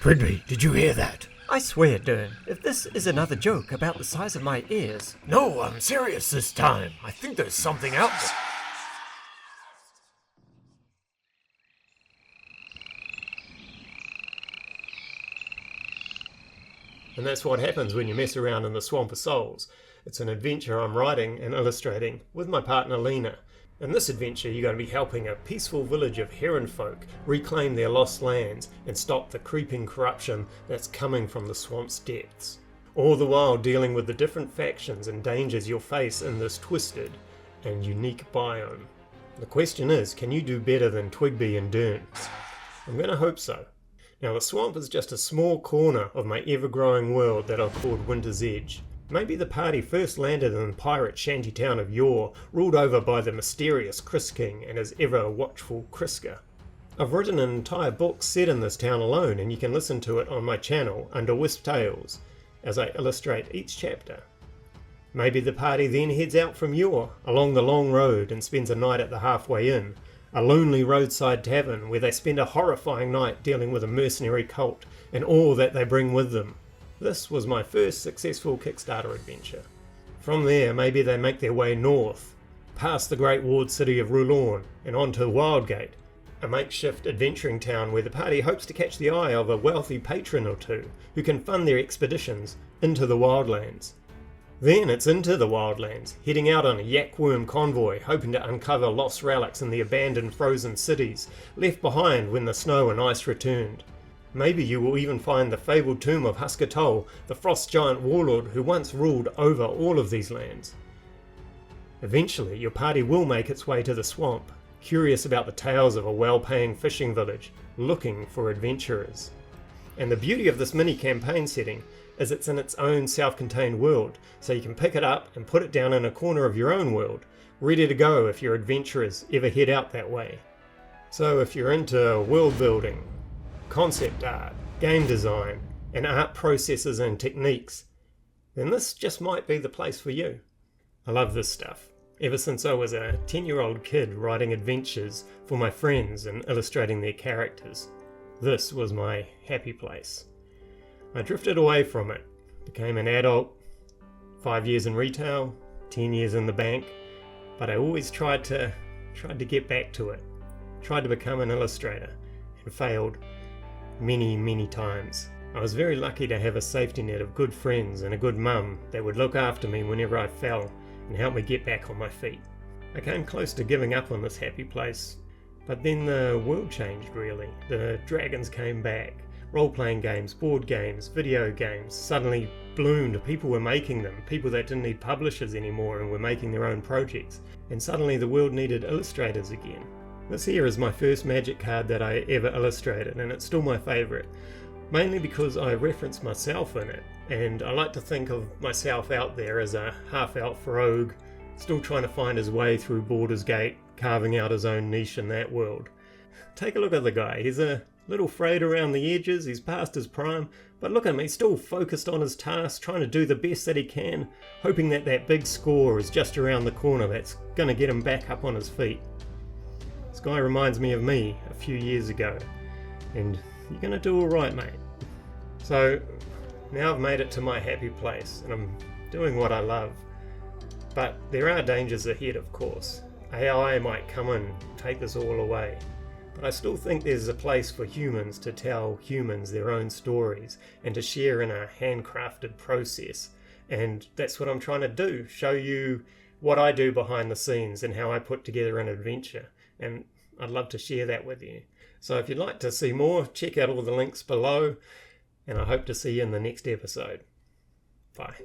Twigby, did you hear that? I swear, Dern, if this is another joke about the size of my ears... No, I'm serious this time. I think there's something out there. And that's what happens when you mess around in the Swamp of Souls. It's an adventure I'm writing and illustrating with my partner Lena. In this adventure you're going to be helping a peaceful village of heron folk reclaim their lost lands and stop the creeping corruption that's coming from the swamp's depths. All the while dealing with the different factions and dangers you'll face in this twisted and unique biome. The question is, can you do better than Twigby and Dern? I'm going to hope so. Now the swamp is just a small corner of my ever-growing world that I've called Winter's Edge. Maybe the party first landed in the pirate shantytown of yore, ruled over by the mysterious Chris King and his ever-watchful Kriska. I've written an entire book set in this town alone, and you can listen to it on my channel under Whisp Tales, as I illustrate each chapter. Maybe the party then heads out from yore, along the long road, and spends a night at the Halfway Inn, a lonely roadside tavern where they spend a horrifying night dealing with a mercenary cult and all that they bring with them. This was my first successful Kickstarter adventure. From there, maybe they make their way north, past the great walled city of Rulorn and on to Wildgate, a makeshift adventuring town where the party hopes to catch the eye of a wealthy patron or two who can fund their expeditions into the wildlands. Then it's into the wildlands, heading out on a yakworm convoy, hoping to uncover lost relics in the abandoned frozen cities left behind when the snow and ice returned. Maybe you will even find the fabled tomb of Husker Toll, the frost giant warlord who once ruled over all of these lands. Eventually, your party will make its way to the swamp, curious about the tales of a well-paying fishing village, looking for adventurers. And the beauty of this mini-campaign setting is it's in its own self-contained world, so you can pick it up and put it down in a corner of your own world, ready to go if your adventurers ever head out that way. So if you're into world building, concept art, game design, and art processes and techniques, then this just might be the place for you. I love this stuff. Ever since I was a 10-year-old kid writing adventures for my friends and illustrating their characters, this was my happy place. I drifted away from it, became an adult, 5 years in retail, 10 years in the bank, but I always tried to get back to it, tried to become an illustrator, and failed many times. I was very lucky to have a safety net of good friends and a good mum that would look after me whenever I fell and help me get back on my feet. I came close to giving up on this happy place, but then the world changed really. The dragons came back. Role-playing games, board games, video games suddenly bloomed. People were making them. People that didn't need publishers anymore and were making their own projects. And suddenly the world needed illustrators again. This here is my first magic card that I ever illustrated, and it's still my favourite. Mainly because I reference myself in it, and I like to think of myself out there as a half-elf rogue, still trying to find his way through Baldur's Gate, carving out his own niche in that world. Take a look at the guy. He's a little frayed around the edges, he's past his prime, but look at him, he's still focused on his task, trying to do the best that he can, hoping that that big score is just around the corner that's going to get him back up on his feet. This guy reminds me of me a few years ago, and you're going to do alright, mate. So, now I've made it to my happy place, and I'm doing what I love. But there are dangers ahead, of course. AI might come and take this all away. But I still think there's a place for humans to tell humans their own stories and to share in a handcrafted process. And that's what I'm trying to do, show you what I do behind the scenes and how I put together an adventure. And I'd love to share that with you. So if you'd like to see more, check out all the links below, and I hope to see you in the next episode. Bye.